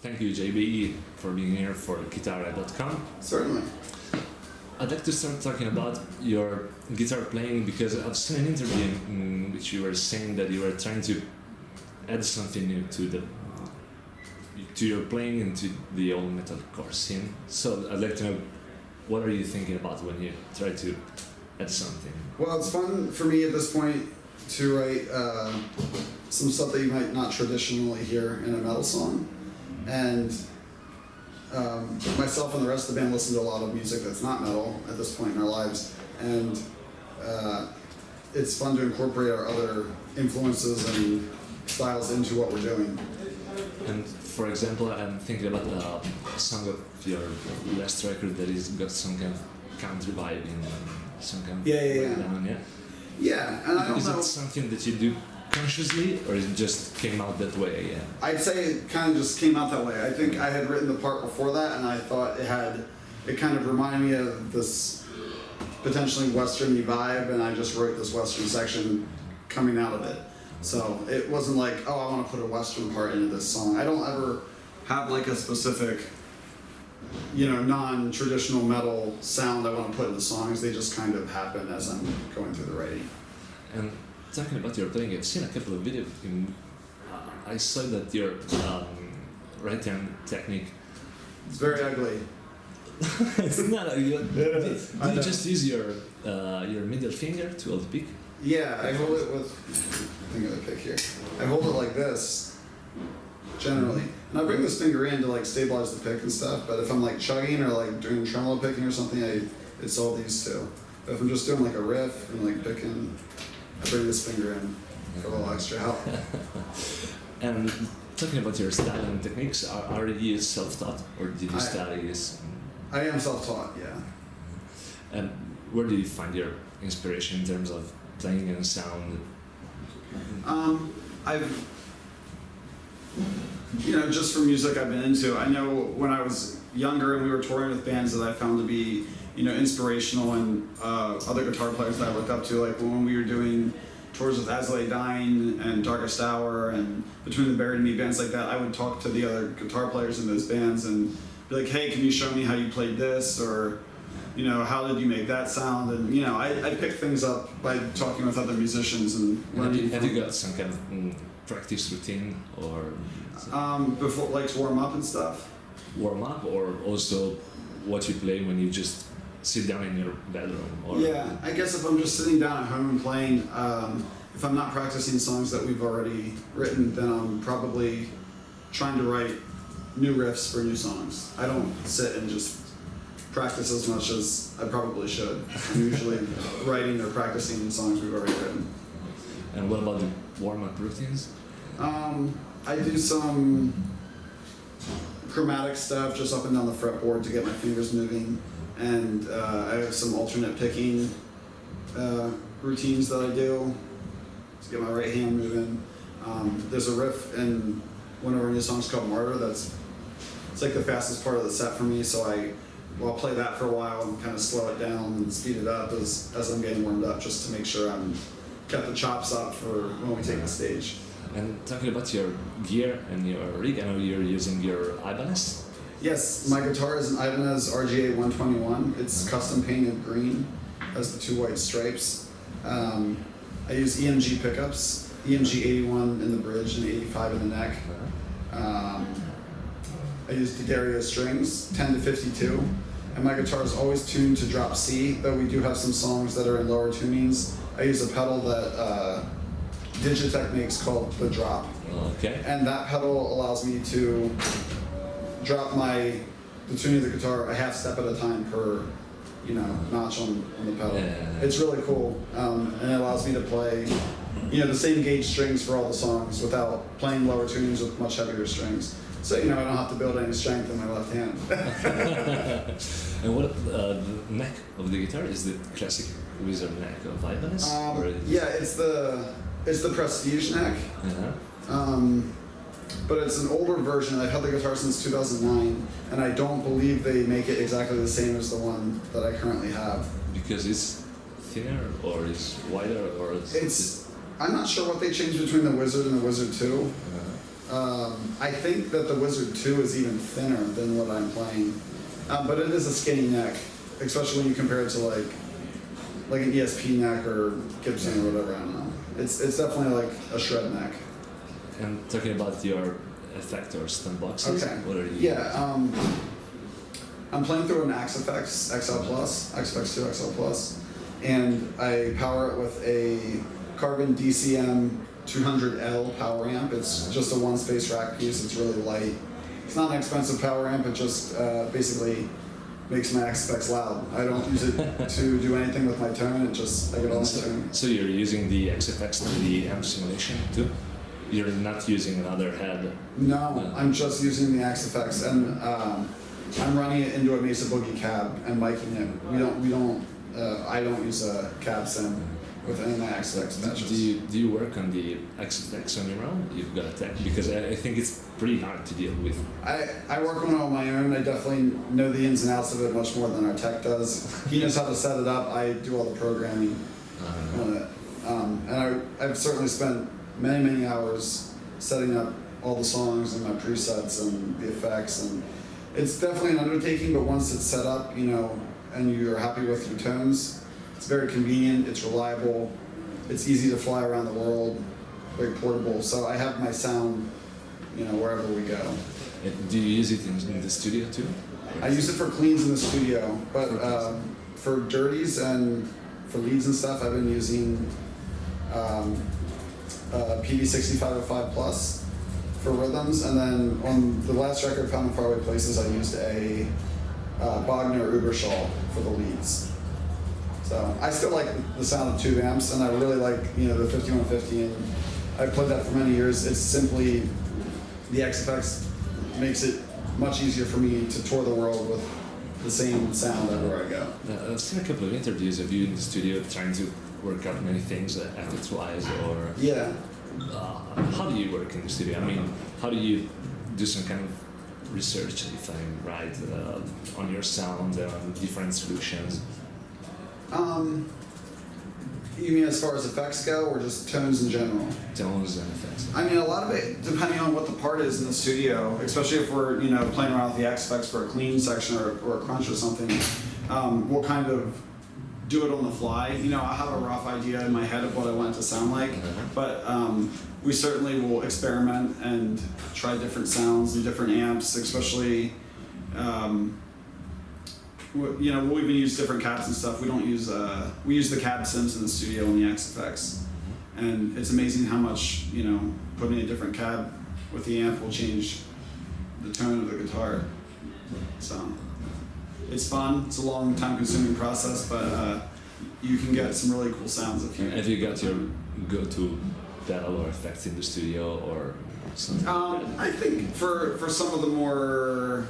Thank you, JB, for being here for Guitarra.com. Certainly. I'd like to start talking about your guitar playing because I've seen an interview in which you were saying that you were trying to add something new to your playing and to the old metalcore scene. So I'd like to know, what are you thinking about when you try to add something? Well, it's fun for me at this point to write some stuff that you might not traditionally hear in a metal song. And myself and the rest of the band listen to a lot of music that's not metal at this point in our lives. And it's fun to incorporate our other influences and styles into what we're doing. And for example, I'm thinking about a song of your last record that is got some kind of country vibe in some kind of breakdown, yeah? Yeah, and I don't know. Is it something that you do consciously, or it just came out that way? Yeah. I'd say it kind of just came out that way. I think I had written the part before that, and I thought it kind of reminded me of this potentially Western-y vibe, and I just wrote this Western section coming out of it. So it wasn't like, oh, I want to put a Western part into this song. I don't ever have like a specific, non-traditional metal sound I want to put in the songs. They just kind of happen as I'm going through the writing. And talking about your playing, I've seen a couple of videos. I saw that your right-hand technique. It's very ugly. It's not. Do you just use your middle finger to hold the pick? Yeah, I hold it with. I think of the pick here. I hold it like this, generally, and I bring this finger in to like stabilize the pick and stuff. But if I'm like chugging or like doing tremolo picking or something, it's all these two. But if I'm just doing like a riff and like picking, I bring this finger in for a little extra help. And talking about your style and techniques, are you self-taught or did you study this? I am self-taught, yeah. And where do you find your inspiration in terms of playing and sound? I've, just from music I've been into. I know when I was younger and we were touring with bands that I found to be, inspirational, and other guitar players that I looked up to, like when we were doing tours with As I Lay Dying and Darkest Hour and Between the Buried and Me, bands like that, I would talk to the other guitar players in those bands and be like, hey, can you show me how you played this? Or, how did you make that sound? And, I pick things up by talking with other musicians and learning. Have you got some kind of practice routine or? Before, like to warm up and stuff? Warm up, or also what you play when you just sit down in your bedroom? Or yeah, I guess if I'm just sitting down at home and playing, if I'm not practicing songs that we've already written, then I'm probably trying to write new riffs for new songs. I don't sit and just practice as much as I probably should. I'm usually writing or practicing songs we've already written. And what about the warm-up routines? I do some chromatic stuff just up and down the fretboard to get my fingers moving, and I have some alternate picking routines that I do to get my right hand moving. There's a riff in one of our new songs called Martyr it's like the fastest part of the set for me, so I'll play that for a while and kind of slow it down and speed it up as I'm getting warmed up, just to make sure I'm got the chops up for when we take the stage. And talking about your gear and your rig, I know you're using your Ibanez. Yes, my guitar is an Ibanez RGA 121. It's custom painted green, has the two white stripes. I use EMG pickups, EMG 81 in the bridge and 85 in the neck. I use D'Addario strings, 10 to 52. And my guitar is always tuned to drop C, though we do have some songs that are in lower tunings. I use a pedal that Digitech makes called the Drop. Okay. And that pedal allows me to drop the tuning of the guitar a half step at a time per, notch on the pedal. Yeah. It's really cool, and it allows me to play, the same gauge strings for all the songs without playing lower tunings with much heavier strings. So, I don't have to build any strength in my left hand. And what the neck of the guitar is the classic wizard neck of Ibanez? Yeah, it's the Prestige neck. But it's an older version. I've had the guitar since 2009, and I don't believe they make it exactly the same as the one that I currently have. Because it's thinner, or it's wider, or I'm not sure what they changed between the Wizard and the Wizard 2. I think that the Wizard 2 is even thinner than what I'm playing, but it is a skinny neck, especially when you compare it to like an ESP neck or Gibson or whatever. I don't know. It's definitely like a shred neck. And talking about your effectors, stem boxes, Okay. what are you? Yeah, I'm playing through an XFX XL Plus, XFX 2 XL Plus, and I power it with a Carbon DCM 200L power amp. It's just a one space rack piece. It's really light. It's not an expensive power amp. It just basically makes my XFX loud. I don't use it to do anything with my tone. It just, I get all my tone. So you're using the XFX to the amp simulation too? You're not using another head? No, I'm just using the XFX, and I'm running it into a Mesa Boogie cab and miking it. I don't use a cab sim with any of my XFX patches. Do you work on the XFX on your own? You've got a tech, because I think it's pretty hard to deal with. I work on it on my own. I definitely know the ins and outs of it much more than our tech does. He knows how to set it up. I do all the programming on it. And I've certainly spent many hours setting up all the songs and my presets and the effects, and it's definitely an undertaking, but once it's set up, and you're happy with your tones, it's very convenient, it's reliable, it's easy to fly around the world, very portable. So I have my sound, wherever we go. And do you use it in the studio too? I use it for cleans in the studio, but for dirties and for leads and stuff, I've been using PV6505 Plus for rhythms, and then on the last record, Found in Faraway Places, I used a Bogner Ubershaw for the leads. So I still like the sound of tube amps, and I really like the 5150, and I've played that for many years. It's simply the XFX makes it much easier for me to tour the world with the same sound everywhere I go. I've seen a couple of interviews of you in the studio trying to work out many things, effects-wise, or Yeah. How do you work in the studio? I mean, how do you do some kind of research, if I'm right, on your sound and on different solutions? You mean as far as effects go, or just tones in general? Tones and effects. I mean, a lot of it, depending on what the part is in the studio, especially if we're playing around with the XFX for a clean section or a crunch or something, we'll kind of do it on the fly. I have a rough idea in my head of what I want it to sound like, but we certainly will experiment and try different sounds and different amps, especially. We'll even use different cabs and stuff. We don't use we use the cab sims in the studio on the XFX, and it's amazing how much putting a different cab with the amp will change the tone of the guitar. So it's fun. It's a long time consuming process, but you can get some really cool sounds if you. Have you got your go-to pedal or effects in the studio or something? I think for some of the more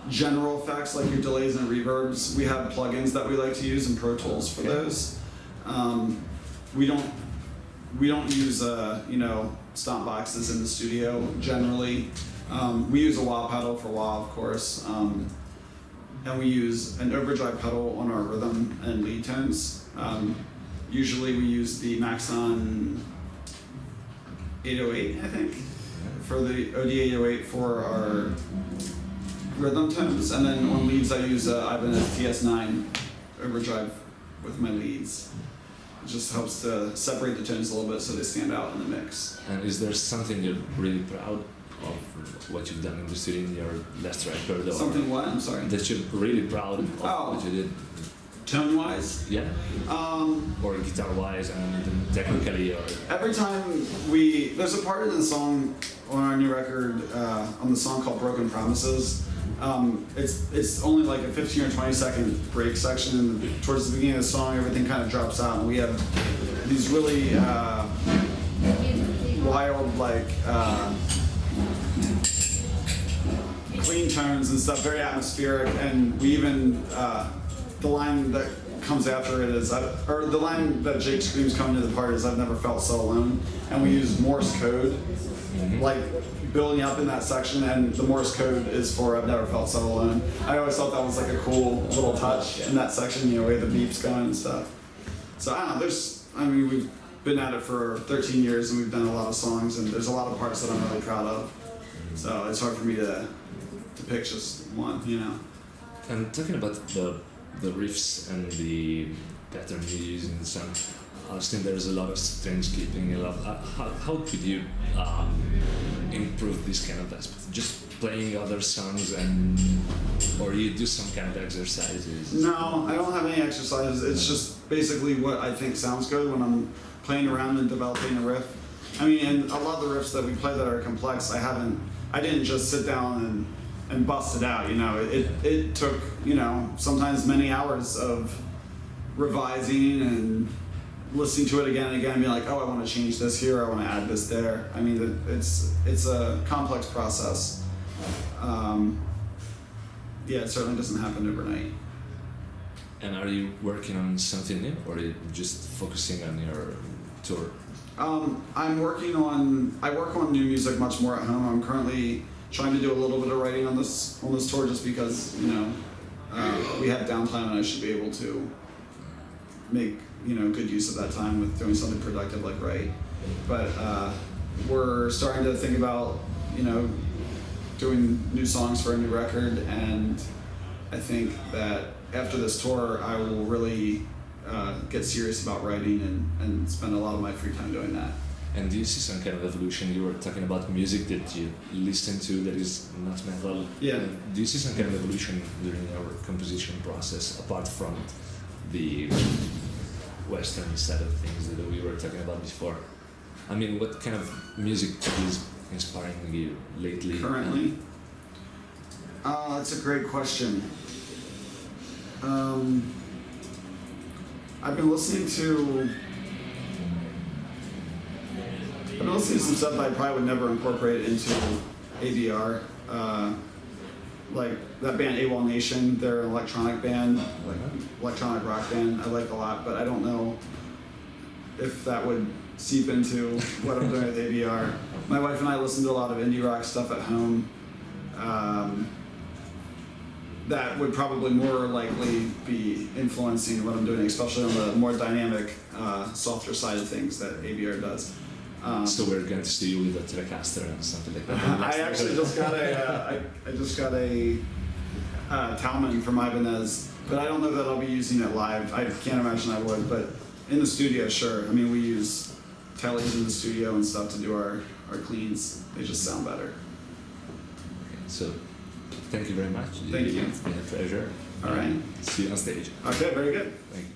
general effects, like your delays and reverbs, we have plugins that we like to use in Pro Tools for those. We don't use stomp boxes in the studio generally. We use a wah pedal for wah, of course, and we use an overdrive pedal on our rhythm and lead tones. Usually we use the Maxon 808, I think, for the OD808 for our rhythm tones, and then on leads I use Ibanez TS9 overdrive with my leads. It just helps to separate the tones a little bit so they stand out in the mix. And is there something you're really proud of what you've done in the studio in your last record? Or Something what? I'm sorry. that you're really proud of what you did? Tone-wise? Yeah. Or guitar-wise and technically, or Every time there's a part in the song on our new record, on the song called Broken Promises. It's only like a 15 or 20 second break section, and towards the beginning of the song everything kind of drops out, and we have these really wild clean tones and stuff, very atmospheric, and we even the line that comes after it is, or the line that Jake screams coming to the part is, "I've never felt so alone," and we use Morse code, like building up in that section, and the Morse code is for "I've never felt so alone." I always thought that was like a cool little touch in that section, the way the beeps going and stuff. So I don't know. been at it for 13 years and we've done a lot of songs, and there's a lot of parts that I'm really proud of. So it's hard for me to pick just one, you know. And talking about the riffs and the pattern you use in the song, I think there's a lot of strings skipping. How could you improve this kind of aspect? Just playing other songs, or you do some kind of exercises? No, I don't have any exercises. It's just basically what I think sounds good when I'm playing around and developing a riff. I mean, and a lot of the riffs that we play that are complex, I didn't just sit down and bust it out, you know. It took, you know, sometimes many hours of revising and listening to it again and again and being like, oh, I want to change this here, I want to add this there. I mean, it's a complex process. Yeah, it certainly doesn't happen overnight. And are you working on something new, or are you just focusing on your tour? I work on new music much more at home. I'm currently trying to do a little bit of writing on this tour, just because, you know, we have downtime and I should be able to make, you know, good use of that time with doing something productive like write. But we're starting to think about, you know, doing new songs for a new record, and I think that after this tour I will really get serious about writing and spend a lot of my free time doing that. And do you see some kind of evolution? You were talking about music that you listen to that is not metal. Yeah. Do you see some kind of evolution during your composition process, apart from the Western side of things that we were talking about before? I mean, what kind of music is inspiring you lately? Currently? That's a great question. I've been listening to some stuff that I probably would never incorporate into ABR. Like that band AWOL Nation, they're an electronic band, like electronic rock band. I like a lot, but I don't know if that would seep into what I'm doing with ABR. My wife and I listen to a lot of indie rock stuff at home. That would probably more likely be influencing what I'm doing, especially on the more dynamic, softer side of things that ABR does. So we're going to see you with a Telecaster and something like that. I actually just got a Talman from Ibanez, but I don't know that I'll be using it live. I can't imagine I would, but in the studio, sure. I mean, we use tellies in the studio and stuff to do our cleans. They just sound better. Okay, so thank you very much. Thank you. It's been a pleasure. All right. See you on stage. Okay, very good. Thank you.